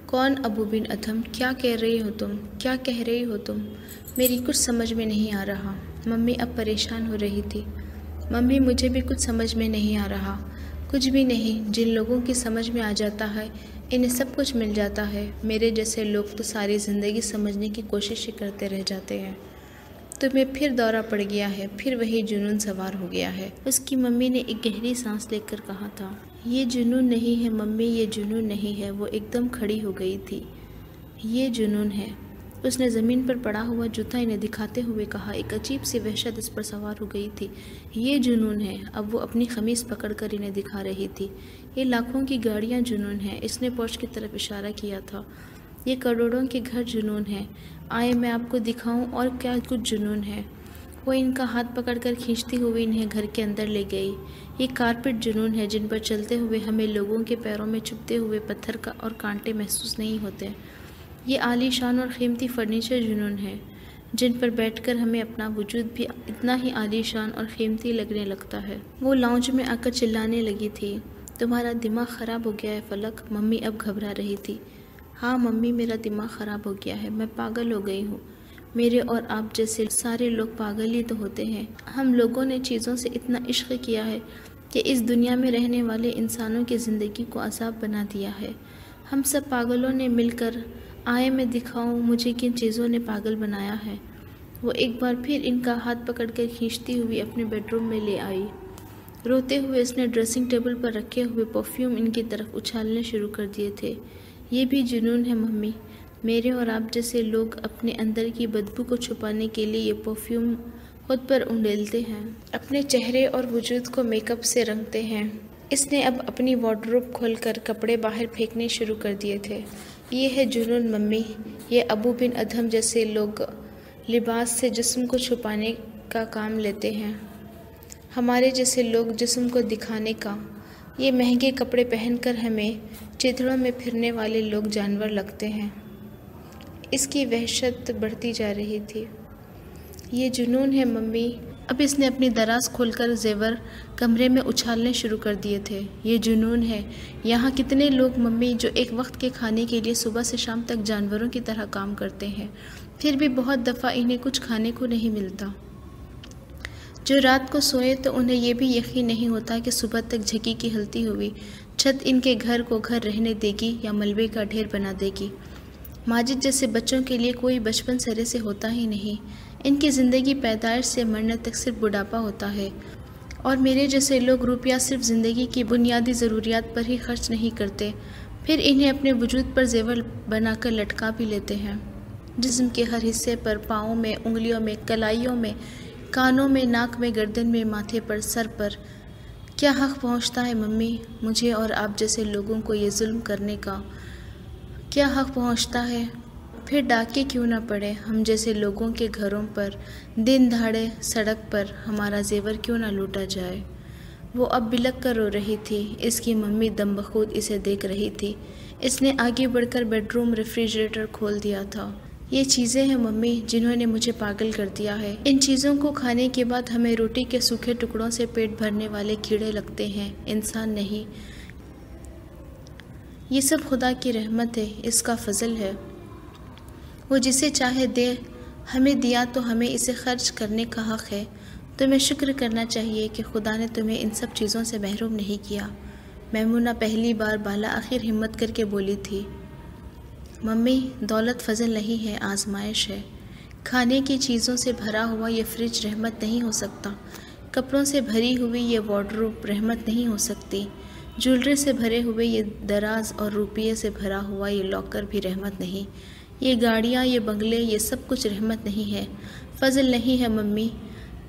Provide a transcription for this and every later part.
کون ابو بن ادھم؟ کیا کہہ رہی ہو تم؟ کیا کہہ رہی ہو تم؟ میری کچھ سمجھ میں نہیں آ رہا۔ ممی اب پریشان ہو رہی تھی۔ ممی مجھے بھی کچھ سمجھ میں نہیں آ رہا۔ کچھ بھی نہیں۔ جن لوگوں کی سمجھ میں آ جاتا ہے انہیں سب کچھ مل جاتا ہے۔ میرے جیسے لوگ تو ساری زندگی سمجھنے کی کوشش ہی کرتے رہ جاتے ہیں۔ تمہیں پھر دورہ پڑ گیا ہے، پھر وہی جنون سوار ہو گیا ہے۔ اس کی ممی نے ایک گہری سانس لے کر کہا تھا۔ یہ جنون نہیں ہے ممی، یہ جنون نہیں ہے۔ وہ ایک دم کھڑی ہو گئی تھی۔ یہ جنون ہے۔ اس نے زمین پر پڑا ہوا جوتا انہیں دکھاتے ہوئے کہا۔ ایک عجیب سی وحشت اس پر سوار ہو گئی تھی۔ یہ جنون ہے۔ اب وہ اپنی قمیص پکڑ کر انہیں دکھا رہی تھی۔ یہ لاکھوں کی گاڑیاں جنون ہیں۔ اس نے پورچ کی طرف اشارہ کیا تھا۔ یہ کروڑوں کے گھر جنون ہیں۔ آئے میں آپ کو دکھاؤں اور کیا کچھ جنون ہے۔ وہ ان کا ہاتھ پکڑ کر کھینچتی ہوئی انہیں گھر کے اندر لے گئی۔ یہ کارپیٹ جنون ہے جن پر چلتے ہوئے ہمیں لوگوں کے پیروں میں چبھتے ہوئے پتھر اور کانٹے محسوس نہیں ہوتے۔ یہ عالی شان اور قیمتی فرنیچر جنون ہے جن پر بیٹھ کر ہمیں اپنا وجود بھی اتنا ہی عالی شان اور قیمتی لگنے لگتا ہے۔ وہ لاؤنج میں آ کر چلانے لگی تھی۔ تمہارا دماغ خراب ہو گیا ہے فلک؟ ممی اب گھبرا رہی تھی۔ ہاں ممی، میرا دماغ خراب ہو گیا ہے۔ میں پاگل ہو گئی ہوں۔ میرے اور آپ جیسے سارے لوگ پاگل ہی تو ہوتے ہیں۔ ہم لوگوں نے چیزوں سے اتنا عشق کیا ہے کہ اس دنیا میں رہنے والے انسانوں کی زندگی کو عذاب بنا دیا ہے۔ ہم سب پاگلوں نے مل کر، آئے میں دکھاؤں مجھے کن چیزوں نے پاگل بنایا ہے۔ وہ ایک بار پھر ان کا ہاتھ پکڑ کر کھینچتی ہوئی اپنے بیڈ روم میں لے آئی۔ روتے ہوئے اس نے ڈریسنگ ٹیبل پر رکھے ہوئے پرفیوم ان کی طرف اچھالنے شروع کر دیے تھے۔ یہ بھی جنون ہے ممی۔ میرے اور آپ جیسے لوگ اپنے اندر کی بدبو کو چھپانے کے لیے یہ پرفیوم خود پر انڈیلتے ہیں، اپنے چہرے اور وجود کو میک اپ سے رنگتے ہیں۔ اس نے اب اپنی وارڈروب کھول کر کپڑے باہر پھینکنے شروع کر دیے تھے۔ یہ ہے جنون ممی۔ یہ ابو بن ادھم جیسے لوگ لباس سے جسم کو چھپانے کا کام لیتے ہیں، ہمارے جیسے لوگ جسم کو دکھانے کا۔ یہ مہنگے کپڑے پہن کر ہمیں چیتڑوں میں پھرنے والے لوگ جانور لگتے ہیں۔ اس کی وحشت بڑھتی جا رہی تھی۔ یہ جنون ہے ممی۔ اب اس نے اپنی دراز کھول کر زیور کمرے میں اچھالنے شروع کر دیے تھے۔ یہ جنون ہے۔ یہاں کتنے لوگ ممی جو ایک وقت کے کھانے کے لیے صبح سے شام تک جانوروں کی طرح کام کرتے ہیں، پھر بھی بہت دفعہ انہیں کچھ کھانے کو نہیں ملتا۔ جو رات کو سوئے تو انہیں یہ بھی یقین نہیں ہوتا کہ صبح تک جھکی کی ہلتی ہوئی چھت ان کے گھر کو گھر رہنے دے گی یا ملبے کا ڈھیر بنا دے گی۔ ماجد جیسے بچوں کے لیے کوئی بچپن سرے سے ہوتا ہی نہیں۔ ان کی زندگی پیدائش سے مرنے تک صرف بڑھاپا ہوتا ہے، اور میرے جیسے لوگ روپیہ صرف زندگی کی بنیادی ضروریات پر ہی خرچ نہیں کرتے، پھر انہیں اپنے وجود پر زیور بنا کر لٹکا بھی لیتے ہیں، جسم کے ہر حصے پر، پاؤں میں، انگلیوں میں، کلائیوں میں، کانوں میں، ناک میں، گردن میں، ماتھے پر، سر پر۔ کیا حق پہنچتا ہے ممی مجھے اور آپ جیسے لوگوں کو یہ ظلم کرنے کا؟ کیا حق پہنچتا ہے؟ پھر ڈاکے کیوں نہ پڑے ہم جیسے لوگوں کے گھروں پر، دن دہاڑے سڑک پر ہمارا زیور کیوں نہ لوٹا جائے؟ وہ اب بلک کر رو رہی تھی۔ اس کی ممی دم بخود اسے دیکھ رہی تھی۔ اس نے آگے بڑھ کر بیڈ روم ریفریجریٹر کھول دیا تھا۔ یہ چیزیں ہیں ممی جنہوں نے مجھے پاگل کر دیا ہے۔ ان چیزوں کو کھانے کے بعد ہمیں روٹی کے سوکھے ٹکڑوں سے پیٹ بھرنے والے کیڑے لگتے ہیں، انسان نہیں۔ یہ سب خدا کی رحمت ہے، اس کا فضل ہے۔ وہ جسے چاہے دے۔ ہمیں دیا تو ہمیں اسے خرچ کرنے کا حق ہے۔ تمہیں شکر کرنا چاہیے کہ خدا نے تمہیں ان سب چیزوں سے محروم نہیں کیا۔ میمونہ پہلی بار بالا آخر ہمت کر کے بولی تھی۔ ممی، دولت فضل نہیں ہے، آزمائش ہے۔ کھانے کی چیزوں سے بھرا ہوا یہ فریج رحمت نہیں ہو سکتا۔ کپڑوں سے بھری ہوئی یہ وارڈروب رحمت نہیں ہو سکتی۔ جولری سے بھرے ہوئے یہ دراز اور روپیے سے بھرا ہوا یہ لاکر بھی رحمت نہیں۔ یہ گاڑیاں، یہ بنگلے، یہ سب کچھ رحمت نہیں ہے، فضل نہیں ہے ممی۔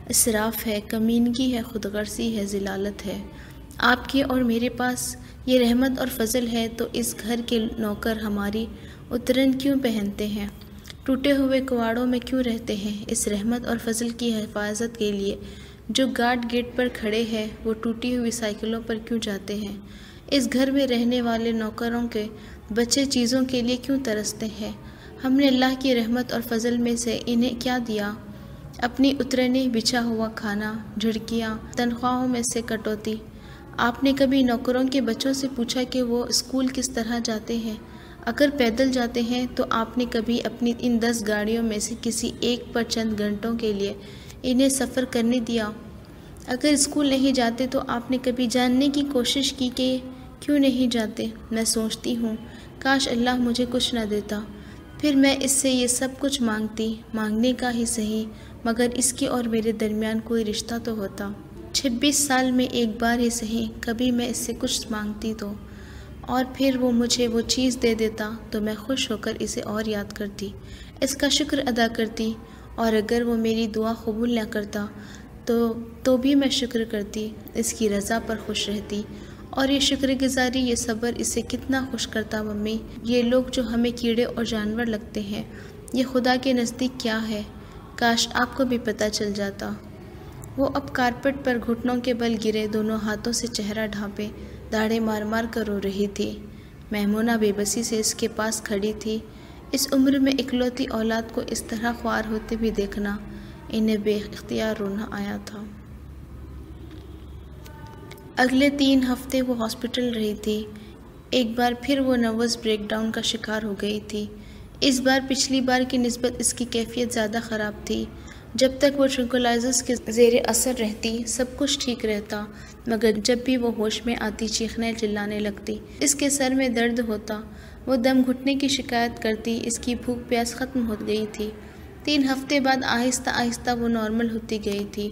اسراف ہے، کمینگی ہے، خود غرضی ہے، ذلالت ہے۔ آپ کے اور میرے پاس یہ رحمت اور فضل ہے تو اس گھر کے نوکر ہماری اترن کیوں پہنتے ہیں، ٹوٹے ہوئے کواڑوں میں کیوں رہتے ہیں؟ اس رحمت اور فضل کی حفاظت کے لیے جو گارڈ گیٹ پر کھڑے ہیں وہ ٹوٹی ہوئی سائیکلوں پر کیوں جاتے ہیں؟ اس گھر میں رہنے والے نوکروں کے بچے چیزوں کے لیے کیوں ترستے ہیں؟ ہم نے اللہ کی رحمت اور فضل میں سے انہیں کیا دیا؟ اپنی اترنی، بچھا ہوا کھانا، جھڑکیاں، تنخواہوں میں سے کٹوتی۔ آپ نے کبھی نوکروں کے بچوں سے پوچھا کہ وہ اسکول کس طرح جاتے ہیں؟ اگر پیدل جاتے ہیں تو آپ نے کبھی اپنی ان 10 گاڑیوں میں سے کسی ایک پر چند گھنٹوں کے لیے انہیں سفر کرنے دیا؟ اگر اسکول نہیں جاتے تو آپ نے کبھی جاننے کی کوشش کی کہ کیوں نہیں جاتے؟ میں سوچتی ہوں کاش اللہ مجھے کچھ نہ دیتا، پھر میں اس سے یہ سب کچھ مانگنے کا ہی صحیح، مگر اس کے اور میرے درمیان کوئی رشتہ تو ہوتا۔ 26 سال میں ایک بار ہی صحیح کبھی میں اس سے کچھ مانگتی تو، اور پھر وہ مجھے وہ چیز دے دیتا تو میں خوش ہو کر اسے اور یاد کرتی، اس کا شکر ادا کرتی، اور اگر وہ میری دعا قبول نہ کرتا تو بھی میں شکر کرتی، اس کی رضا پر خوش رہتی۔ اور یہ شکر گزاری، یہ صبر اسے کتنا خوش کرتا ممی۔ یہ لوگ جو ہمیں کیڑے اور جانور لگتے ہیں، یہ خدا کے نزدیک کیا ہے؟ کاش آپ کو بھی پتہ چل جاتا۔ وہ اب کارپٹ پر گھٹنوں کے بل گرے، دونوں ہاتھوں سے چہرہ ڈھانپے داڑھیں مار مار کر رو رہی تھی۔ میمونہ بے بسی سے اس کے پاس کھڑی تھی۔ اس عمر میں اکلوتی اولاد کو اس طرح خوار ہوتے بھی دیکھنا انہیں بے اختیار رونا آیا تھا۔ اگلے 3 ہفتے وہ ہاسپٹل رہی تھی۔ ایک بار پھر وہ نروس بریک ڈاؤن کا شکار ہو گئی تھی۔ اس بار پچھلی بار کی نسبت اس کی کیفیت زیادہ خراب تھی۔ جب تک وہ ٹرنکولائزرز کے زیر اثر رہتی سب کچھ ٹھیک رہتا، مگر جب بھی وہ ہوش میں آتی چیخنے چلانے لگتی، اس کے سر میں درد ہوتا، وہ دم گھٹنے کی شکایت کرتی، اس کی بھوک پیاس ختم ہو گئی تھی۔ 3 ہفتے بعد آہستہ آہستہ وہ نارمل ہوتی گئی تھی۔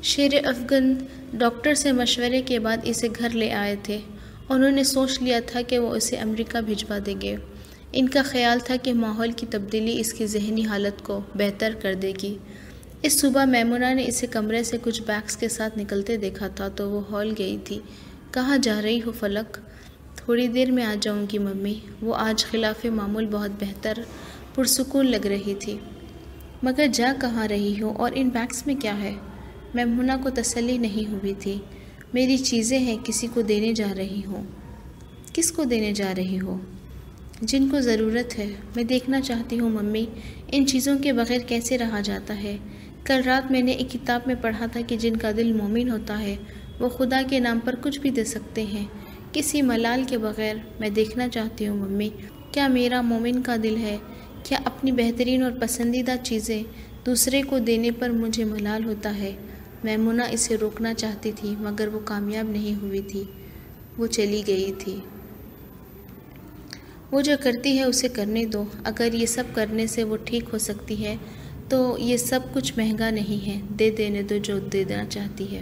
شیر افغان ڈاکٹر سے مشورے کے بعد اسے گھر لے آئے تھے۔ انہوں نے سوچ لیا تھا کہ وہ اسے امریکہ بھجوا دیں گے۔ ان کا خیال تھا کہ ماحول کی تبدیلی اس کی ذہنی حالت کو بہتر کر دے گی۔ اس صبح میمونہ نے اسے کمرے سے کچھ بیگز کے ساتھ نکلتے دیکھا تھا تو وہ ہول گئی تھی۔ کہاں جا رہی ہو فلک؟ تھوڑی دیر میں آ جاؤں گی ممی۔ وہ آج خلاف معمول بہت بہتر پرسکون لگ رہی تھی۔ مگر جا کہاں رہی ہو اور ان بیگز میں کیا ہے؟ میمونہ کو تسلی نہیں ہوئی تھی۔ میری چیزیں ہیں، کسی کو دینے جا رہی ہوں۔ کس کو دینے جا رہی ہو؟ جن کو ضرورت ہے۔ میں دیکھنا چاہتی ہوں ممی، ان چیزوں کے بغیر کیسے رہا جاتا ہے۔ کل رات میں نے ایک کتاب میں پڑھا تھا کہ جن کا دل مومن ہوتا ہے وہ خدا کے نام پر کچھ بھی دے سکتے ہیں، کسی ملال کے بغیر۔ میں دیکھنا چاہتی ہوں ممی، کیا میرا مومن کا دل ہے؟ کیا اپنی بہترین اور پسندیدہ چیزیں دوسرے کو دینے پر مجھے ملال ہوتا ہے؟ میمونہ اسے روکنا چاہتی تھی مگر وہ کامیاب نہیں ہوئی تھی۔ وہ چلی گئی تھی۔ وہ جو کرتی ہے اسے کرنے دو۔ اگر یہ سب کرنے سے وہ ٹھیک ہو سکتی ہے تو یہ سب کچھ مہنگا نہیں ہے، دے دینے دو جو دے دینا چاہتی ہے۔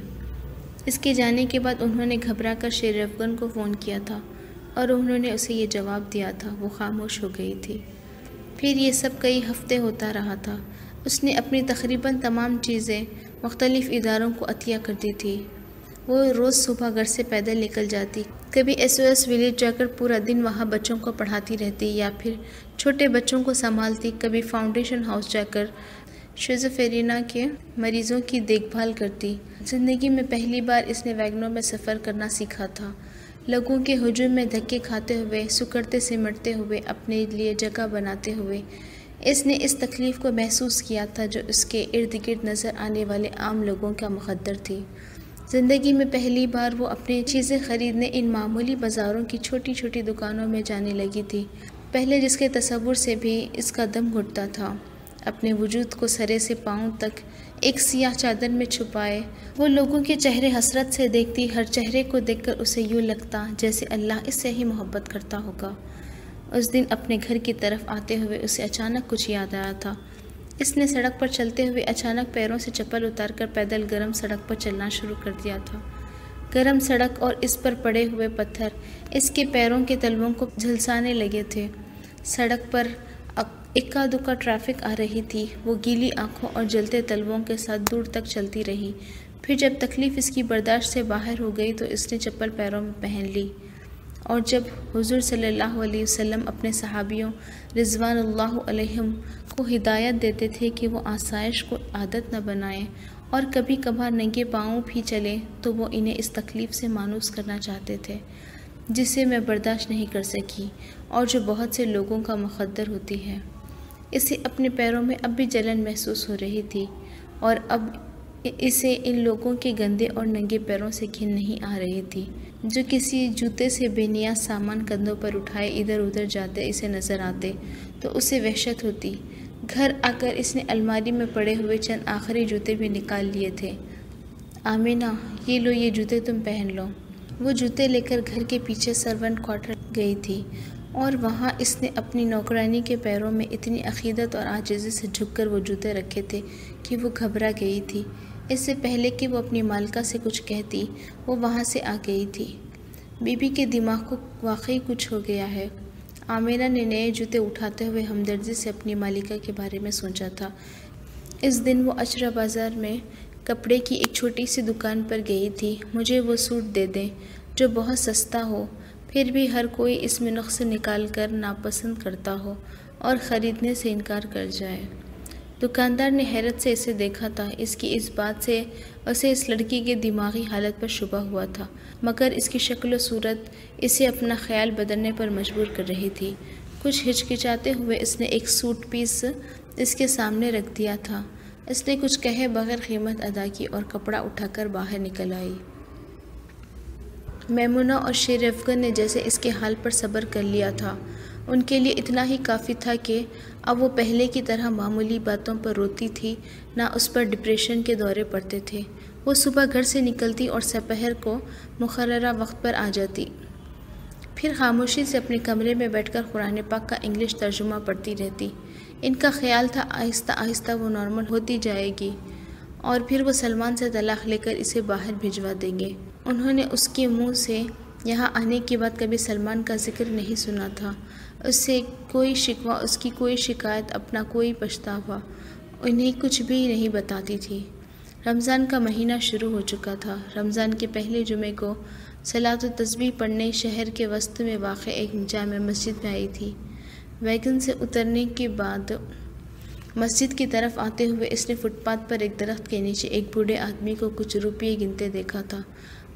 اس کے جانے کے بعد انہوں نے گھبرا کر شیر افغان کو فون کیا تھا اور انہوں نے اسے یہ جواب دیا تھا۔ وہ خاموش ہو گئی تھی۔ پھر یہ سب کئی ہفتے ہوتا رہا تھا۔ اس نے اپنی تقریباً تمام چیزیں مختلف اداروں کو عطیہ کر دی تھی۔ وہ روز صبح گھر سے پیدل نکل جاتی، کبھی SOS ولیج جا کر پورا دن وہاں بچوں کو پڑھاتی رہتی یا پھر چھوٹے بچوں کو سنبھالتی، کبھی فاؤنڈیشن ہاؤس جا کر شیزوفرینیا کے مریضوں کی دیکھ بھال کرتی۔ زندگی میں پہلی بار اس نے ویگنوں میں سفر کرنا سیکھا تھا، لوگوں کے ہجوم میں دھکے کھاتے ہوئے، سکڑتے سمٹتے ہوئے، اپنے لیے جگہ بناتے ہوئے۔ اس نے اس تکلیف کو محسوس کیا تھا جو اس کے ارد گرد نظر آنے والے عام لوگوں کا مقدر تھی۔ زندگی میں پہلی بار وہ اپنی چیزیں خریدنے ان معمولی بازاروں کی چھوٹی چھوٹی دکانوں میں جانے لگی تھی، پہلے جس کے تصور سے بھی اس کا دم گھٹتا تھا۔ اپنے وجود کو سرے سے پاؤں تک ایک سیاہ چادر میں چھپائے وہ لوگوں کے چہرے حسرت سے دیکھتی، ہر چہرے کو دیکھ کر اسے یوں لگتا جیسے اللہ اس سے ہی محبت کرتا ہوگا۔ اس دن اپنے گھر کی طرف آتے ہوئے اسے اچانک کچھ یاد آیا تھا۔ اس نے سڑک پر چلتے ہوئے اچانک پیروں سے چپل اتار کر پیدل گرم سڑک پر چلنا شروع کر دیا تھا۔ گرم سڑک اور اس پر پڑے ہوئے پتھر اس کے پیروں کے تلووں کو جھلسانے لگے تھے۔ سڑک پر اکا دکا ٹریفک آ رہی تھی۔ وہ گیلی آنکھوں اور جلتے تلووں کے ساتھ دور تک چلتی رہی۔ پھر جب تکلیف اس کی برداشت سے باہر ہو گئی تو اس نے چپل پیروں میں پہن لی، اور جب حضور صلی اللہ علیہ وسلم اپنے صحابیوں رضوان اللہ علیہم کو ہدایت دیتے تھے کہ وہ آسائش کو عادت نہ بنائیں اور کبھی کبھار ننگے پاؤں بھی چلیں، تو وہ انہیں اس تکلیف سے مانوس کرنا چاہتے تھے جسے میں برداشت نہیں کر سکی اور جو بہت سے لوگوں کا مقدر ہوتی ہے۔ اسے اپنے پیروں میں اب بھی جلن محسوس ہو رہی تھی، اور اب اسے ان لوگوں کے گندے اور ننگے پیروں سے گھن نہیں آ رہی تھی جو کسی جوتے سے بے نیاز سامان کندھوں پر اٹھائے ادھر ادھر جاتے اسے نظر آتے تو اسے وحشت ہوتی۔ گھر آ کر اس نے الماری میں پڑے ہوئے چند آخری جوتے بھی نکال لیے تھے۔ آمینہ، یہ لو، یہ جوتے تم پہن لو۔ وہ جوتے لے کر گھر کے پیچھے سرونٹ کوارٹر گئی تھی اور وہاں اس نے اپنی نوکرانی کے پیروں میں اتنی عقیدت اور عاجزی سے جھک کر وہ جوتے رکھے تھے کہ وہ گھبرا گئی تھی۔ اس سے پہلے کہ وہ اپنی مالکہ سے کچھ کہتی وہ وہاں سے آ گئی تھی۔ بی بی کے دماغ کو واقعی کچھ ہو گیا ہے۔ آمینہ نے نئے جوتے اٹھاتے ہوئے ہمدردی سے اپنی مالکہ کے بارے میں سوچا تھا۔ اس دن وہ اشرا بازار میں کپڑے کی ایک چھوٹی سی دکان پر گئی تھی۔ مجھے وہ سوٹ دے دیں جو بہت سستا ہو، پھر بھی ہر کوئی اس میں نقص نکال کر ناپسند کرتا ہو اور خریدنے سے انکار کر جائے۔ دکاندار نے حیرت سے اسے دیکھا تھا۔ اس کی اس بات سے اسے اس لڑکی کے دماغی حالت پر شبہ ہوا تھا، مگر اس کی شکل و صورت اسے اپنا خیال بدلنے پر مجبور کر رہی تھی۔ کچھ ہچکچاتے ہوئے اس نے ایک سوٹ پیس اس کے سامنے رکھ دیا تھا۔ اس نے کچھ کہے بغیر قیمت ادا کی اور کپڑا اٹھا کر باہر نکل آئی۔ میمونہ اور شیر افغن نے جیسے اس کے حال پر صبر کر لیا تھا۔ ان کے لیے اتنا ہی کافی تھا کہ اب وہ پہلے کی طرح معمولی باتوں پر روتی تھی، نہ اس پر ڈپریشن کے دورے پڑتے تھے۔ وہ صبح گھر سے نکلتی اور دوپہر کو مقررہ وقت پر آ جاتی، پھر خاموشی سے اپنے کمرے میں بیٹھ کر قرآن پاک کا انگلش ترجمہ پڑھتی رہتی۔ ان کا خیال تھا آہستہ آہستہ وہ نارمل ہوتی جائے گی اور پھر وہ سلمان سے طلاق لے کر اسے باہر بھجوا دیں گے۔ انہوں نے اس کے منہ سے یہاں آنے کے بعد کبھی سلمان کا ذکر نہیں سنا تھا۔ اس سے کوئی شکوہ، اس کی کوئی شکایت، اپنا کوئی پچھتاوا انہیں کچھ بھی نہیں بتاتی تھی۔ رمضان کا مہینہ شروع ہو چکا تھا۔ رمضان کے پہلے جمعے کو صلاۃ و تسبیح پڑھنے شہر کے وسط میں واقع ایک جامع مسجد میں آئی تھی۔ ویگن سے اترنے کے بعد مسجد کی طرف آتے ہوئے اس نے فٹ پاتھ پر ایک درخت کے نیچے ایک بوڑھے آدمی کو کچھ روپیے گنتے دیکھا تھا۔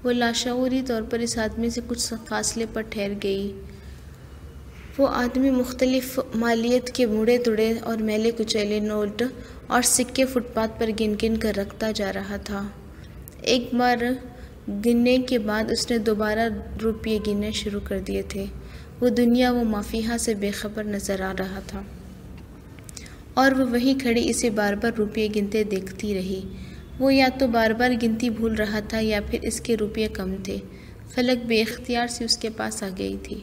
وہ لاشعوری طور پر اس آدمی سے کچھ فاصلے پر ٹھہر گئی۔ وہ آدمی مختلف مالیت کے مڑے توڑے اور میلے کچیلے نوٹ اور سکے فٹ پاتھ پر گن گن کر رکھتا جا رہا تھا۔ ایک بار گننے کے بعد اس نے دوبارہ روپیے گننے شروع کر دیے تھے۔ وہ دنیا و ما فیہا سے بے خبر نظر آ رہا تھا اور وہ وہیں کھڑی اسے بار بار روپیے گنتے دیکھتی رہی۔ وہ یا تو بار بار گنتی بھول رہا تھا یا پھر اس کے روپیے کم تھے۔ فلک بے اختیار سے اس کے پاس آ گئی تھی۔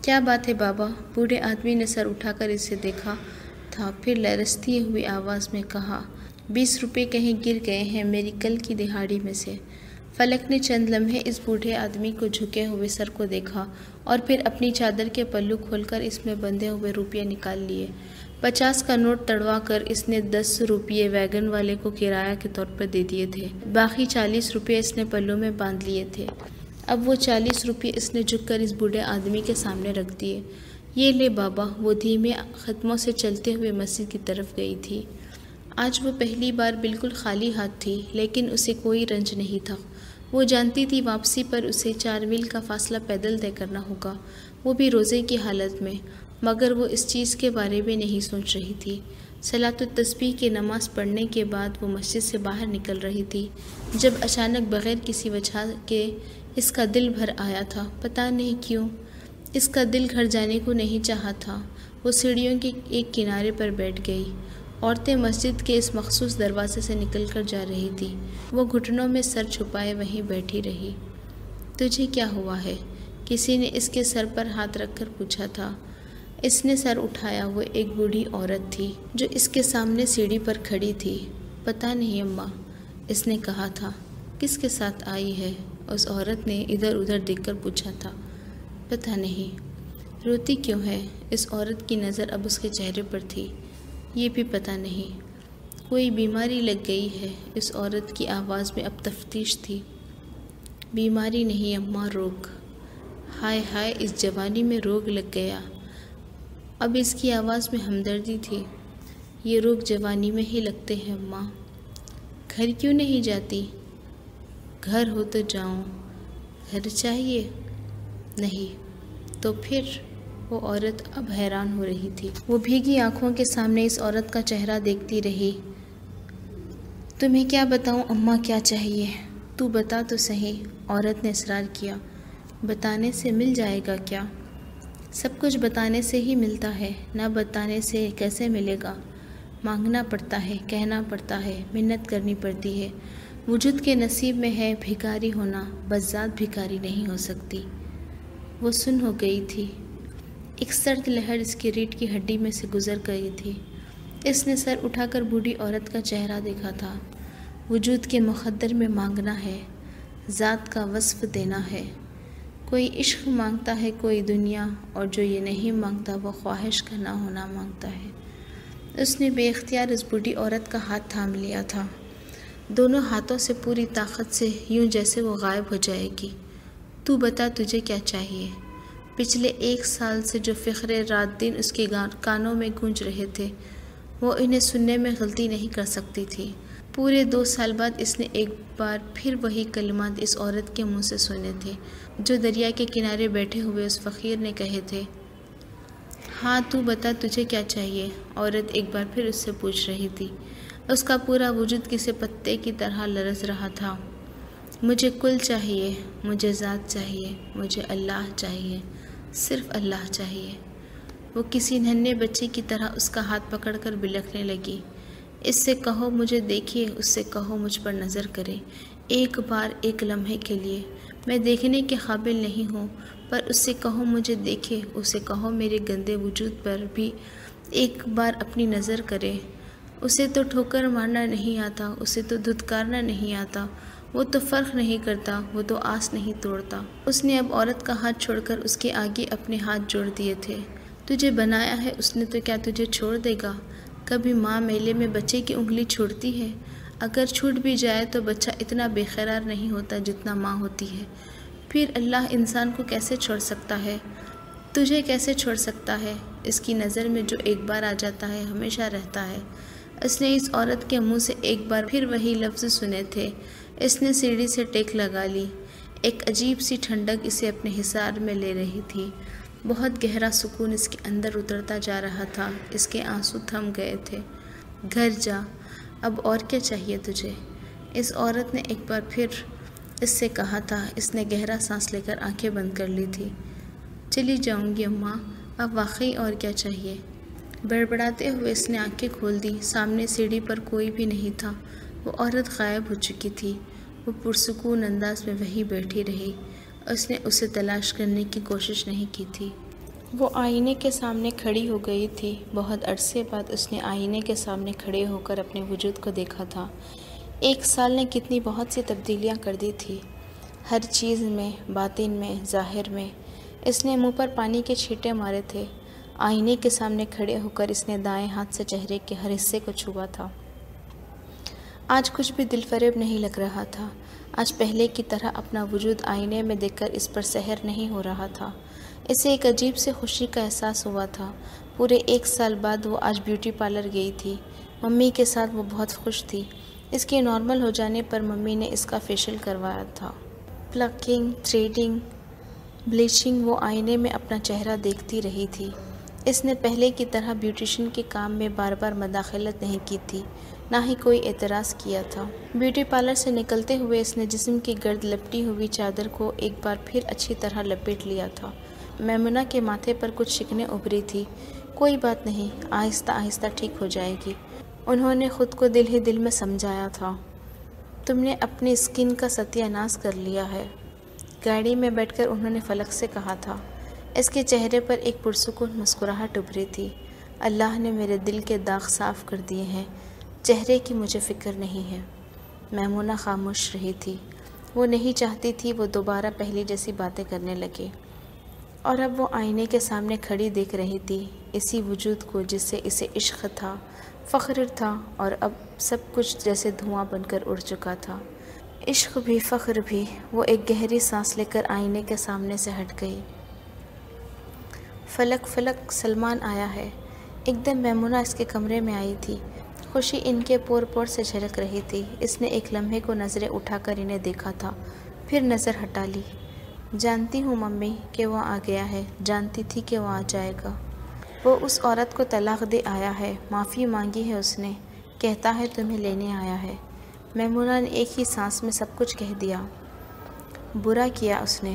کیا بات ہے بابا؟ بوڑھے آدمی نے سر اٹھا کر اسے دیکھا تھا، پھر لرزتی ہوئی آواز میں کہا، 20 روپے کہیں گر گئے ہیں میری کل کی دہاڑی میں سے۔ فلک نے چند لمحے اس بوڑھے آدمی کو جھکے ہوئے سر کو دیکھا اور پھر اپنی چادر کے پلو کھول کر اس میں بندھے ہوئے روپیے نکال لیے۔ 50 کا نوٹ تڑوا کر اس نے 10 روپیے ویگن والے کو کرایہ کے طور پر دے دیے تھے۔ باقی 40 روپیے اس نے پلو میں باندھ لیے تھے۔ اب وہ 40 روپیے اس نے جھک کر اس بوڑھے آدمی کے سامنے رکھ دیے۔ یہ لے بابا۔ وہ دھیمے قدموں سے چلتے ہوئے مسجد کی طرف گئی تھی۔ آج وہ پہلی بار بالکل خالی ہاتھ تھی، لیکن اسے کوئی رنج نہیں تھا۔ وہ جانتی تھی واپسی پر اسے 4 میل کا فاصلہ پیدل طے کرنا ہوگا، وہ بھی روزے کی حالت میں، مگر وہ اس چیز کے بارے میں نہیں سوچ رہی تھی۔ صلاۃ التسبیح کی نماز پڑھنے کے بعد وہ مسجد سے باہر نکل رہی تھی جب اچانک بغیر کسی وجہ کے اس کا دل بھر آیا تھا۔ پتہ نہیں کیوں اس کا دل گھر جانے کو نہیں چاہا تھا۔ وہ سیڑھیوں کے ایک کنارے پر بیٹھ گئی۔ عورتیں مسجد کے اس مخصوص دروازے سے نکل کر جا رہی تھیں۔ وہ گھٹنوں میں سر چھپائے وہیں بیٹھی رہی۔ تجھے کیا ہوا ہے؟ کسی نے اس کے سر پر ہاتھ رکھ کر پوچھا تھا۔ اس نے سر اٹھایا۔ وہ ایک بوڑھی عورت تھی جو اس کے سامنے سیڑھی پر کھڑی تھی۔ پتہ نہیں اماں، اس نے کہا تھا۔ کس کے ساتھ آئی ہے؟ اس عورت نے ادھر ادھر دیکھ کر پوچھا تھا۔ پتہ نہیں۔ روتی کیوں ہے؟ اس عورت کی نظر اب اس کے چہرے پر تھی۔ یہ بھی پتہ نہیں۔ کوئی بیماری لگ گئی ہے؟ اس عورت کی آواز میں اب تفتیش تھی۔ بیماری نہیں اماں، روگ۔ ہائے ہائے، اس جوانی میں روگ لگ گیا۔ اب اس کی آواز میں ہمدردی تھی۔ یہ روگ جوانی میں ہی لگتے ہیں اماں۔ گھر کیوں نہیں جاتی؟ گھر ہو تو جاؤں۔ گھر چاہیے؟ نہیں تو پھر؟ وہ عورت اب حیران ہو رہی تھی۔ وہ بھیگی آنکھوں کے سامنے اس عورت کا چہرہ دیکھتی رہی۔ تمہیں کیا بتاؤں اماں، کیا چاہیے؟ تو بتا تو صحیح، عورت نے اصرار کیا۔ بتانے سے مل جائے گا کیا؟ سب کچھ بتانے سے ہی ملتا ہے، نہ بتانے سے کیسے ملے گا؟ مانگنا پڑتا ہے، کہنا پڑتا ہے، محنت کرنی پڑتی ہے۔ وجود کے نصیب میں ہے بھکاری ہونا، بس ذات بھکاری نہیں ہو سکتی۔ وہ سن ہو گئی تھی، ایک سرد لہر اس کی ریڑھ کی ہڈی میں سے گزر گئی تھی۔ اس نے سر اٹھا کر بوڑھی عورت کا چہرہ دیکھا تھا۔ وجود کے مقدر میں مانگنا ہے، ذات کا وصف دینا ہے۔ کوئی عشق مانگتا ہے، کوئی دنیا، اور جو یہ نہیں مانگتا وہ خواہش کا نہ ہونا مانگتا ہے۔ اس نے بے اختیار اس بوڑھی عورت کا ہاتھ تھام لیا تھا، دونوں ہاتھوں سے پوری طاقت سے، یوں جیسے وہ غائب ہو جائے گی۔ تو بتا تجھے کیا چاہیے؟ پچھلے 1 سال سے جو فقرے رات دن اس کے کانوں میں گونج رہے تھے، وہ انہیں سننے میں غلطی نہیں کر سکتی تھی۔ پورے 2 سال بعد اس نے ایک بار پھر وہی کلمات اس عورت کے منہ سے سنے تھے، جو دریا کے کنارے بیٹھے ہوئے اس فقیر نے کہے تھے۔ ہاں تو بتا تجھے کیا چاہیے؟ عورت ایک بار پھر اس سے پوچھ رہی تھی۔ اس کا پورا وجود کسی پتے کی طرح لرز رہا تھا۔ مجھے کل چاہیے، مجھے ذات چاہیے، مجھے اللہ چاہیے، صرف اللہ چاہیے۔ وہ کسی ننھے بچے کی طرح اس کا ہاتھ پکڑ کر بلکنے لگی۔ اس سے کہو مجھے دیکھیے، اس سے کہو مجھ پر نظر کرے، ایک بار، ایک لمحے کے لیے۔ میں دیکھنے کے قابل نہیں ہوں، پر اس سے کہو مجھے دیکھے، اسے کہو میرے گندے وجود پر بھی ایک بار اپنی نظر کرے۔ اسے تو ٹھوکر مارنا نہیں آتا، اسے تو دھتکارنا نہیں آتا، وہ تو فرق نہیں کرتا، وہ تو آس نہیں توڑتا۔ اس نے اب عورت کا ہاتھ چھوڑ کر اس کے آگے اپنے ہاتھ جوڑ دیے تھے۔ تجھے بنایا ہے اس نے تو کیا تجھے چھوڑ دے گا؟ کبھی ماں میلے میں بچے کی انگلی چھوڑتی ہے؟ اگر چھوٹ بھی جائے تو بچہ اتنا بے قرار نہیں ہوتا جتنا ماں ہوتی ہے۔ پھر اللہ انسان کو کیسے چھوڑ سکتا ہے؟ تجھے کیسے چھوڑ سکتا ہے؟ اس کی نظر میں جو ایک بار آ جاتا ہے ہمیشہ رہتا ہے۔ اس نے اس عورت کے منہ سے ایک بار پھر وہی لفظ سنے تھے۔ اس نے سیڑھی سے ٹیک لگا لی۔ ایک عجیب سی ٹھنڈک اسے اپنے حصار میں لے رہی تھی۔ بہت گہرا سکون اس کے اندر اترتا جا رہا تھا۔ اس کے آنسو تھم گئے تھے۔ گھر جا، اب اور کیا چاہیے تجھے؟ اس عورت نے ایک بار پھر اس سے کہا تھا۔ اس نے گہرا سانس لے کر آنکھیں بند کر لی تھی۔ چلی جاؤں گی اماں، اب واقعی اور کیا چاہیے؟ بڑبڑاتے ہوئے اس نے آنکھیں کھول دی۔ سامنے سیڑھی پر کوئی بھی نہیں تھا۔ وہ عورت غائب ہو چکی تھی۔ وہ پرسکون انداز میں وہیں بیٹھی رہی۔ اس نے اسے تلاش کرنے کی کوشش نہیں کی تھی۔ وہ آئینے کے سامنے کھڑی ہو گئی تھی۔ بہت عرصے بعد اس نے آئینے کے سامنے کھڑے ہو کر اپنے وجود کو دیکھا تھا۔ 1 سال نے کتنی بہت سی تبدیلیاں کر دی تھی، ہر چیز میں، باطن میں، ظاہر میں۔ اس نے منہ پر پانی کے چھینٹے مارے تھے۔ آئینے کے سامنے کھڑے ہو کر اس نے دائیں ہاتھ سے چہرے کے ہر حصے کو چھوا تھا۔ آج کچھ بھی دل فریب نہیں لگ رہا تھا۔ آج پہلے کی طرح اپنا وجود آئینے میں دیکھ کر اس پر سحر نہیں ہو رہا تھا۔ اسے ایک عجیب سے خوشی کا احساس ہوا تھا۔ پورے 1 سال بعد وہ آج بیوٹی پارلر گئی تھی۔ ممی کے ساتھ وہ بہت خوش تھی۔ اس کے نارمل ہو جانے پر ممی نے اس کا فیشل کروایا تھا۔ پلکنگ، تھریڈنگ، بلیچنگ، وہ آئینے میں اپنا چہرہ دیکھتی رہی تھی۔ اس نے پہلے کی طرح بیوٹیشین کے کام میں بار بار مداخلت نہیں کی تھی، نہ ہی کوئی اعتراض کیا تھا۔ بیوٹی پارلر سے نکلتے ہوئے اس نے جسم کی گرد لپٹی ہوئی چادر کو ایک بار پھر اچھی طرح لپیٹ لیا تھا۔ میمونہ کے ماتھے پر کچھ شکنیں ابھری تھی۔ کوئی بات نہیں، آہستہ آہستہ ٹھیک ہو جائے گی، انہوں نے خود کو دل ہی دل میں سمجھایا تھا۔ تم نے اپنی اسکن کا ستیہ ناش کر لیا ہے، گاڑی میں بیٹھ کر انہوں نے فلک سے کہا تھا۔ اس کے چہرے پر ایک پرسکون مسکراہٹ ابھری تھی۔ اللہ نے میرے دل کے داغ صاف کر دیے ہیں، چہرے کی مجھے فکر نہیں ہے۔ میمونہ خاموش رہی تھی۔ وہ نہیں چاہتی تھی وہ دوبارہ پہلی جیسی باتیں کرنے لگے، اور اب وہ آئینے کے سامنے کھڑی دیکھ رہی تھی اسی وجود کو جس سے اسے عشق تھا، فخر تھا، اور اب سب کچھ جیسے دھواں بن کر اڑ چکا تھا۔ عشق بھی، فخر بھی۔ وہ ایک گہری سانس لے کر آئینے کے سامنے سے ہٹ گئی۔ فلک، فلک، سلمان آیا ہے۔ ایک دم میمونہ اس کے کمرے میں آئی تھی۔ خوشی ان کے پور پور سے جھلک رہی تھی۔ اس نے ایک لمحے کو نظریں اٹھا کر انہیں دیکھا تھا، پھر نظر ہٹا لی۔ جانتی ہوں ممی کہ وہ آ گیا ہے، جانتی تھی کہ وہ آ جائے گا۔ وہ اس عورت کو طلاق دے آیا ہے، معافی مانگی ہے اس نے، کہتا ہے تمہیں لینے آیا ہے۔ میمونہ نے ایک ہی سانس میں سب کچھ کہہ دیا۔ برا کیا اس نے،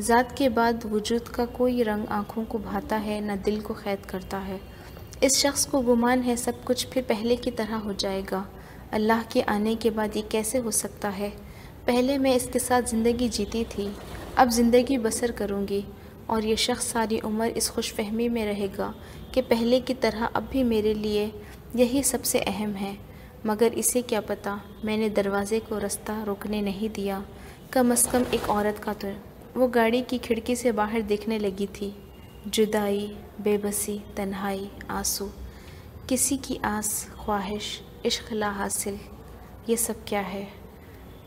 ذات کے بعد وجود کا کوئی رنگ آنکھوں کو بھاتا ہے نہ دل کو قید کرتا ہے۔ اس شخص کو گمان ہے سب کچھ پھر پہلے کی طرح ہو جائے گا۔ اللہ کے آنے کے بعد یہ کیسے ہو سکتا ہے؟ پہلے میں اس کے ساتھ زندگی جیتی تھی، اب زندگی بسر کروں گی، اور یہ شخص ساری عمر اس خوش فہمی میں رہے گا کہ پہلے کی طرح اب بھی میرے لیے یہی سب سے اہم ہے۔ مگر اسے کیا پتہ، میں نے دروازے کو رستہ روکنے نہیں دیا، کم از کم ایک عورت کا تو۔ وہ گاڑی کی کھڑکی سے باہر دیکھنے لگی تھی۔ جدائی، بے بسی، تنہائی، آنسو، کسی کی آس، خواہش، عشق لا حاصل، یہ سب کیا ہے؟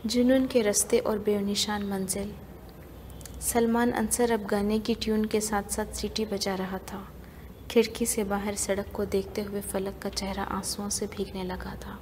جنون کے رستے اور بے نشان منزل۔ سلمان انصر اب گانے کی ٹیون کے ساتھ ساتھ سیٹی بجا رہا تھا۔ کھڑکی سے باہر سڑک کو دیکھتے ہوئے فلک کا چہرہ آنسوؤں سے بھیگنے لگا تھا۔